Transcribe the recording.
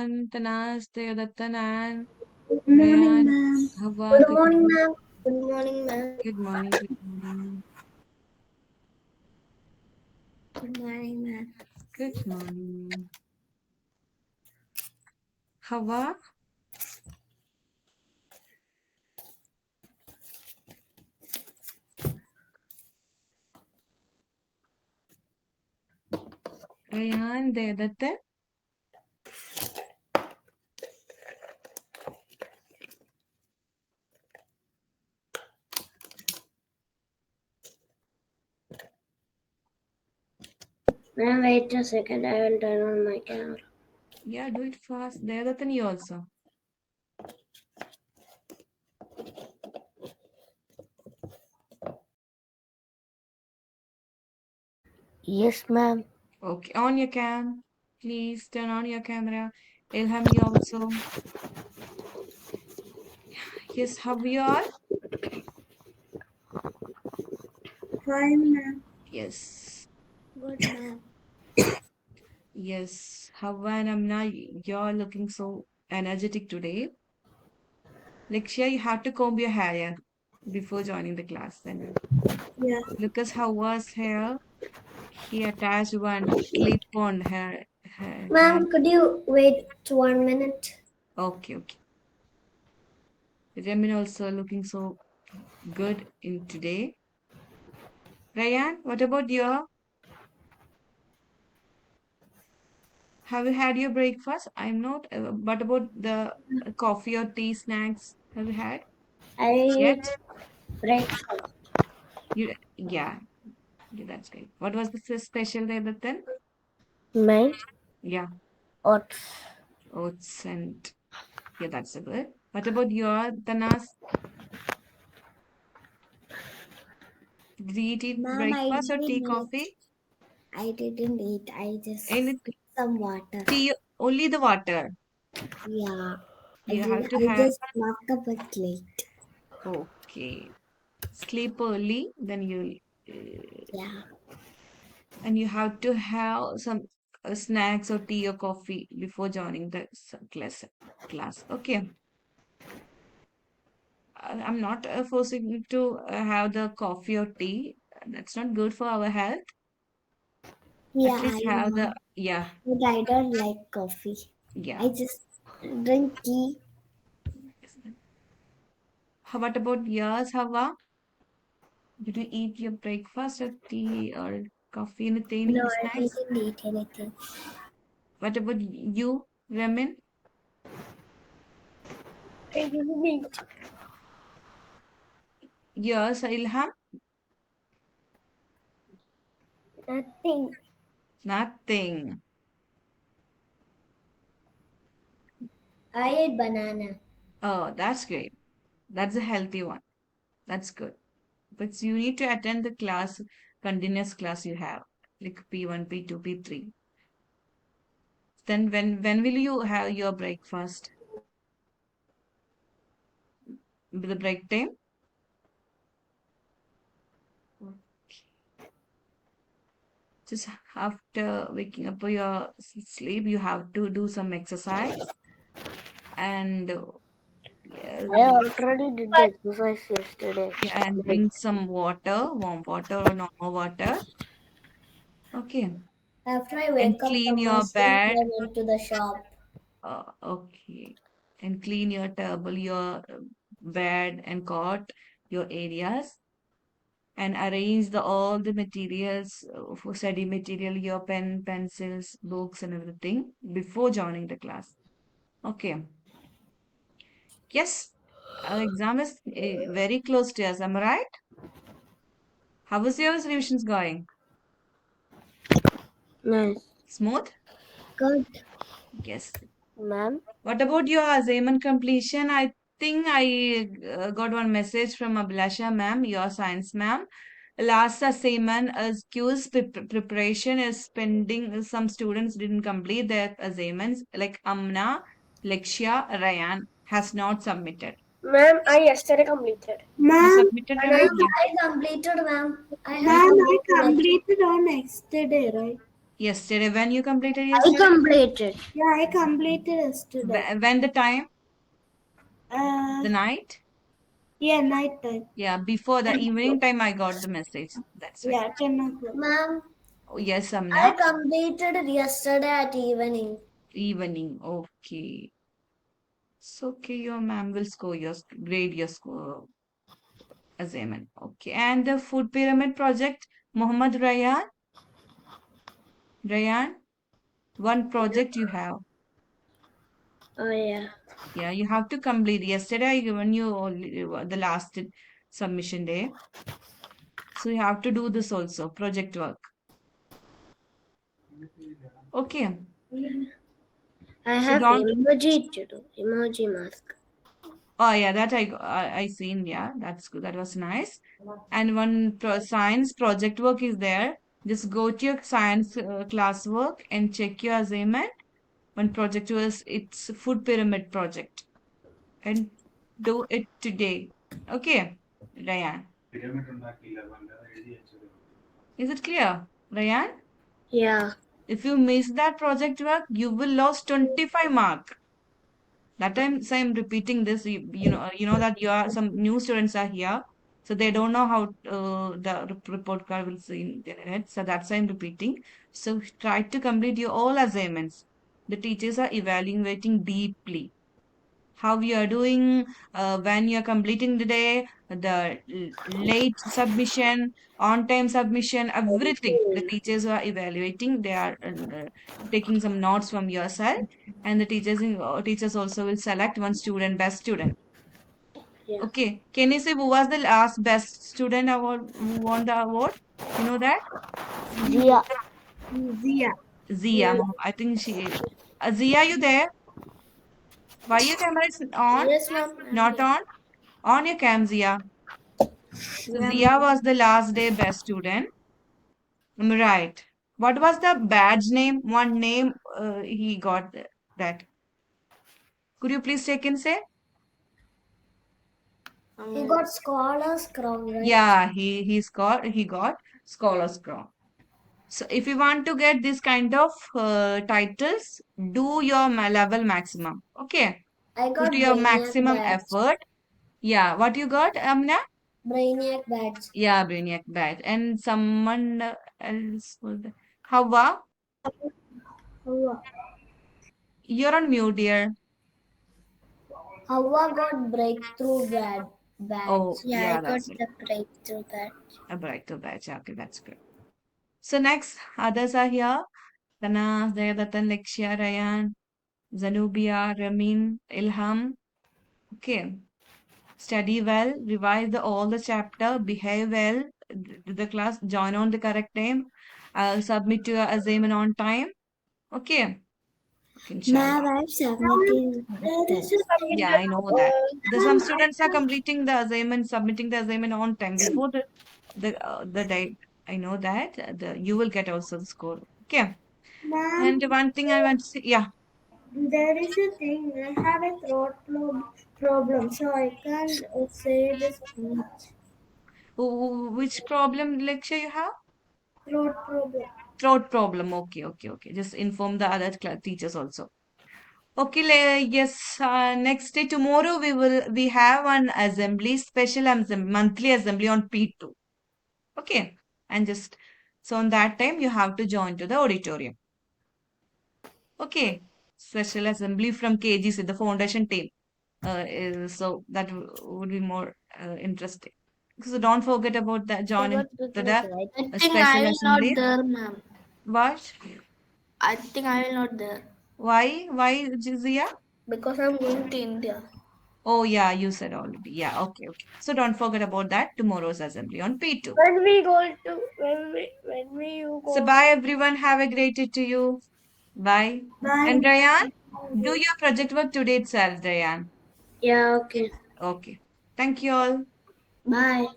Tanas, Devdattan, and Good morning, Ryan. ma'am. Hawa, Good good morning, morning. ma'am. Good morning, ma'am. Good morning. Good morning. Good morning, ma'am. Good morning. Hawa, Ryan, Devdattan. Ma'am, wait a second. I will turn on my camera. Yeah, do it fast. Devdattan, you also. Yes, ma'am. Okay, on your cam. Please turn on your camera. Ilham, you also. Yes, how you are? Fine, ma'am. Yes. Good, ma'am. Yes, Hawa and Amna, you're looking so energetic today. Lakshya, you have to comb your hair before joining the class. Then Yeah. Lucas Hawa's hair, he attached one clip on her hair. Ma'am, could you wait 1 minute? Okay, okay. Remin also looking so good in today. Ryan, what about your? Have you had your breakfast? I'm not. What about the coffee or tea snacks? Have you had I ate yet? breakfast. Yeah, yeah, that's great. What was the special there then? Mine? Yeah, Oats. oats and yeah, that's a good. What about your Tanas? Did you eat Ma'am, I breakfast or tea, didn't eat. coffee? I didn't eat. I just And took some water. tea, only the water. Yeah. You have to I have, just woke up a bit late. okay, sleep early, then Yeah. and you have to have some snacks or tea or coffee before joining the class. Okay. I'm not forcing you to have the coffee or tea. That's not good for our health. At Yeah, least I have know. the, yeah, But I don't like coffee. yeah. I just drink tea. What about yours, Hawa? Did you eat your breakfast or tea or coffee, No, anything, I snacks? didn't eat anything. What about you, Ramin? I didn't eat Yours, Ilham? nothing. Nothing. I ate banana. Oh, that's great. That's a healthy one. That's good. But you need to attend the class, continuous class you have, like P1, P2, P3. Then when will you have your breakfast? The break time? Just after waking up for your sleep, you have to do some exercise and I already did the exercise yesterday. yeah, and drink some water, warm water or normal water. Okay. After I And wake up clean from my your sleep, bed. I went to the shop. Okay. And clean your table, your bed and cot, your areas, and arrange all the materials for study material, your pen, pencils, books, and everything before joining the class. Okay. Yes, our exam is very close to us. Am I right? How was your revisions going? Nice. Smooth? Good. Yes. Ma'am? What about your assignment completion? I think I got one message from Abhilasha ma'am, your science ma'am. Last assignment as quiz preparation is pending. Some students didn't complete their assignments, like Amna, Lakshya, Ryan has not submitted. Ma'am, I yesterday completed. You Ma'am, submitted, and I, Raman? Yeah. I completed, ma'am. I have You Ma'am, I com- completed on yesterday, right? Yesterday. When you completed I yesterday? completed. Yeah, I completed yesterday. When the time? Uh, The night? yeah, night time. Yeah, before the 10 evening o'clock. time I got the message. That's right. Yeah, 10 o'clock. Ma'am, Oh, yes, I Amna. completed it yesterday at evening. Evening. Okay. It's okay. Your ma'am will score your grade your score assignment. Okay. And the food pyramid project, Muhammad Rayan. Rayan, one project you have. Oh yeah. Yeah, you have to complete. Yesterday I given you only the last submission day. So you have to do this also, project work. Okay. I So have don't. emoji to do. Emoji mask. Oh yeah, that I seen. Yeah, that's good. That was nice. And one science project work is there. Just go to your science classwork and check your assignment. One project was it's food pyramid project and do it today. Okay, Ryan. Is it clear, Ryan? Yeah. If you miss that project work, you will lose 25 mark. That time, so I'm repeating this. You know that you are some new students are here, so they don't know how the report card will see in their head. So that's why I'm repeating. So try to complete your all assignments. The teachers are evaluating deeply how you are doing when you are completing the day, the late submission, on time submission, everything. The teachers are evaluating. They are taking some notes from your side, and the teachers also will select one student, best student. Yeah. Okay, can you say who was the last best student award? Who won the award? You know that? Zia. Zia. Zia. I think she. Zia, you there? Why your camera is on? Yes, ma'am. I'm Not here. on? On your cam, Zia. So Yeah, Zia ma'am. was the last day best student. Right. What was the badge name? One name he got that. Could you please check and say? He got scholar's crown, right? Yeah, he got Scholar's Crown. So if you want to get this kind of titles, do your level maximum. Okay. I Put got your Brainiac maximum badge. effort. Yeah. What you got, Amna? Brainiac badge. Yeah, Brainiac badge. And someone else was there. Hawa, Hawa. you're on mute, dear. Hawa got breakthrough badge. Oh, Yeah, I yeah, got that's it. the breakthrough badge. A brighter batch. Okay, that's good. So next, others are here. Tana, Zayadatan, Lekshia, Rayan, Zanubia, Ramin, Ilham. Okay. Study well, revise all the chapter, behave well, do the class, join on the correct time, submit your assignment on time. Okay. Okay, inshallah. Ma'am, I've submitted the There is test. a thing Yeah, I know that. The some students are completing the assignment, submitting the assignment on time before the date. I know that you will get also the score. Okay. And Ma'am, one thing I want to say, yeah. there is a thing. I have a problem, so I can't say the speech. Which problem lecture you have? Throat problem. Throat problem. Okay, okay, okay. Just inform the other teachers also. Okay, yes. Next day tomorrow we have an assembly, special assembly, monthly assembly on P2. Okay, and just so on that time you have to join to the auditorium. Okay, special assembly from KGC, the foundation team. So that would be more interesting. So don't forget about that joining forgot the to throat, the right? I think I special will not assembly. there, ma'am. What? I think I will not there Why? Why, Jizia? because I'm going to India. Oh yeah, you said already. Yeah, okay, okay. So don't forget about that tomorrow's assembly on P2. When we you So go. bye everyone. Have a great day to you. Bye. And Bye. Ryan, do your project work today itself, Ryan. Yeah, okay. Okay. Thank you all. Bye.